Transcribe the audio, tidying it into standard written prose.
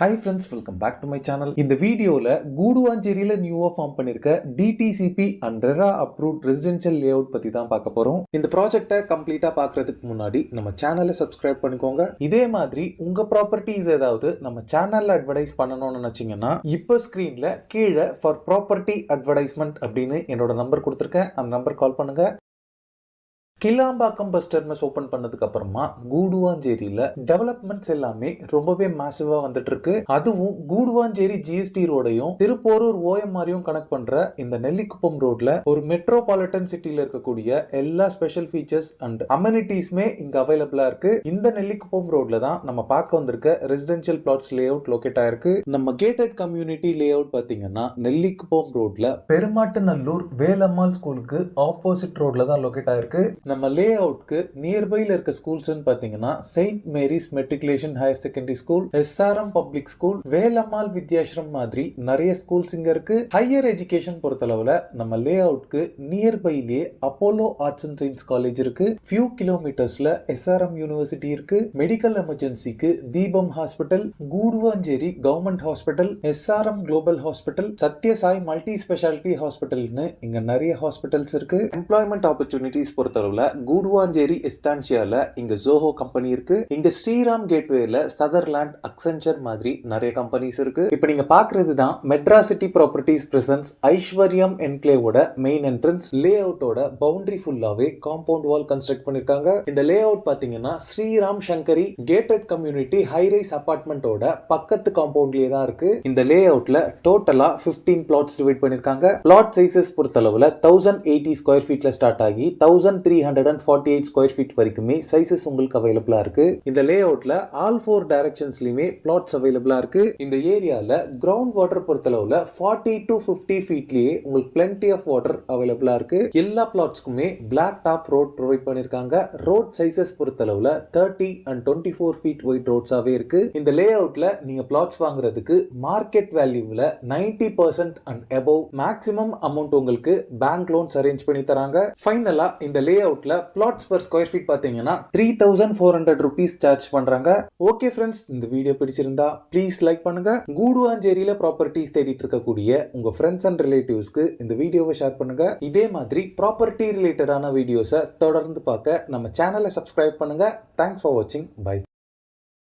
Hi friends, welcome back to my channel. இந்த வீடியோல கூடுவாஞ்சேரியில நியூவா ஃபார்ம் பண்ணிருக்க DTCP and RERA approved residential layout பத்தி தான் பார்க்க போறோம். இந்த ப்ராஜெக்ட்டை கம்ப்ளீட்டா பார்க்கிறதுக்கு முன்னாடி நம்ம சேனலை சப்ஸ்கிரைப் பண்ணிக்கோங்க. இதே மாதிரி உங்க ப்ராப்பர்ட்டிஸ் ஏதாவது நம்ம சேனல்ல அட்வர்டைஸ் பண்ணணும்னு நினைச்சீங்கன்னா இப்போ ஸ்கிரீன்ல கீழே ஃபார் ப்ராப்பர்ட்டி அட்வர்டைஸ்மெண்ட் அப்படின்னு என்னோட நம்பர் கொடுத்துருக்கேன். அந்த நம்பர் கால் பண்ணுங்க. கிளாம்பாக்கம் பஸ் டெர்மினஸ் ஓபன் பண்ணதுக்கு அப்புறமா கூடுவாஞ்சேரியில டெவலப்மெண்ட்ஸ் எல்லாமே ரொம்பவே மேசிவா வந்துட்டு இருக்கு. அதுவும் கூடுவாஞ்சேரி GST ரோடையும் திருப்போரூர் OMRையும் கனெக்ட் பண்ற இந்த நெல்லிக்குப்பம் ரோட்ல ஒரு மெட்ரோபாலிட்டன் சிட்டில இருக்கக்கூடிய எல்லா ஸ்பெஷல் ஃபீச்சர்ஸ் அண்ட் அமெனிட்டிஸ்மே இங்க அவைலபிளா இருக்கு. இந்த நெல்லிக்குப்பம் ரோட்ல தான் நம்ம பார்க்க வந்திருக்க residential flats layout locate ஆயிருக்கு. நம்ம கேட்டட் கம்யூனிட்டி லே அவுட் பாத்தீங்கன்னா நெல்லிக்குப்பம் ரோட்ல பெருமாட்டுநல்லூர் வேலம்மாள் ஸ்கூலுக்கு ஆப்போசிட் ரோட்ல தான் லொகேட் ஆயிருக்கு. நம்ம லே அவுட்க்கு நியர்பைல இருக்க ஸ்கூல்ஸ்னு பாத்தீங்கன்னா Saint Mary's matriculation higher secondary school, SRM public school, Velammal Vidyashram மாதிரி நிறைய ஸ்கூல்ஸ் இங்க இருக்கு. ஹையர் எஜுகேஷன் பொறுத்தளவுல நம்ம லே அவுட்க்கு நியர்பைலே Apollo arts and science college இருக்கு. ஃபியூ கிலோமீட்டர்ஸ்ல SRM யூனிவர்சிட்டி இருக்கு. மெடிக்கல் எமர்ஜென்சிக்கு Deepam hospital, Guduvanchery government hospital, SRM global hospital, Sathya Sai multi specialty ஹாஸ்பிட்டல்னு இங்க நிறைய ஹாஸ்பிட்டல்ஸ் இருக்கு. எம்ப்ளாய்மெண்ட் ஆப்பர்ச்சுனிட்டிஸ் பொறுத்தளவுல கூடுவாஞ்சேரி எஸ்டான்சியால இங்க ஜோஹோ கம்பெனி இருக்கு. இங்க ஸ்ரீராம் கேட்வேல சதர்லாண்ட், அக்சென்சர் மாதிரி நிறைய கம்பெனிஸ் இருக்கு. இப்போ நீங்க பாக்குறது தான் மெட்ராசிட்டி ப்ராப்பர்ட்டிஸ் பிரசன்ஸ் ஐஸ்வர்யம் என்க்ளேவோட மெயின் என்ட்ரன்ஸ். லே அவுட்டோட பவுண்டரி ஃபுல்லாவே காம்பவுண்ட் வால் கன்ஸ்ட்ரக்ட் பண்ணிருக்காங்க. இந்த லே அவுட் பாத்தீங்கன்னா Sriram Sankari gated community high rise அபார்ட்மெண்டோட பக்கத்து காம்பவுண்ட்லயே தான் இருக்கு. இந்த லே அவுட்ல டோட்டலா 15 பிளாட்ஸ் டிவைட் பண்ணிருக்காங்க. பிளாட் சைசஸ் பொறுத்தளவுல 1080 ஸ்கொயர் ஃபீட்ல ஸ்டார்ட் ஆகி 1348 ஸ்கொயர் ஃபீட் வரைக்குமே சைசஸ் உங்களுக்கு அவைலபிளா இருக்கு. இந்த லே அவுட்ல ஆல் 4 டைரக்ஷன்ஸ்லயுமே பிளாட்ஸ் அவைலபிளா இருக்கு. இந்த ஏரியால கிரவுண்ட் வாட்டர் பொறுத்தளவுல 40 to 50 ஃபீட்லயே உங்களுக்கு plenty ஆஃப் வாட்டர் அவைலபிளா இருக்கு. எல்லா பிளாட்ஸ்க்குமே பிளாக் டாப் ரோட் ப்ரொவைட் பண்ணிருக்காங்க. ரோட் சைசஸ் பொறுத்தளவுல 30 and 24 ஃபீட் வைட் ரோட்ஸாவே இருக்கு. இந்த லே அவுட்ல நீங்க பிளாட்ஸ் வாங்குறதுக்கு மார்க்கெட் வேல்யூல 90% and above மேக்ஸிமம் அமௌண்ட் உங்களுக்கு பேங்க் லோன்ஸ் அரேஞ்ச் பண்ணி தராங்க. ஃபைனலா இந்த லே அவுட்ல பிளாட்ஸ் பர் ஸ்கொயர் ஃபீட் பாத்தீங்கன்னா 3400 rupees சார்ஜ் பண்றாங்க. ஓகே ஃப்ரெண்ட்ஸ், இந்த வீடியோ பிடிச்சிருந்தா ப்ளீஸ் லைக் பண்ணுங்க. கூடுவாஞ்சேரியில ப்ராப்பர்ட்டிஸ் தேடிட்டு இருக்கக்கூடிய உங்க ஃப்ரெண்ட்ஸ் அண்ட் ரிலேட்டிவ்ஸ்க்கு இந்த வீடியோவை ஷேர் பண்ணுங்க. இதே மாதிரி ப்ராப்பர்ட்டி ரிலேட்டடான வீடியோஸை தொடர்ந்து பார்க்க நம்ம சேனலை சப்ஸ்கிரைப் பண்ணுங்க. தேங்க்ஸ் ஃபார் வாட்சிங். பை.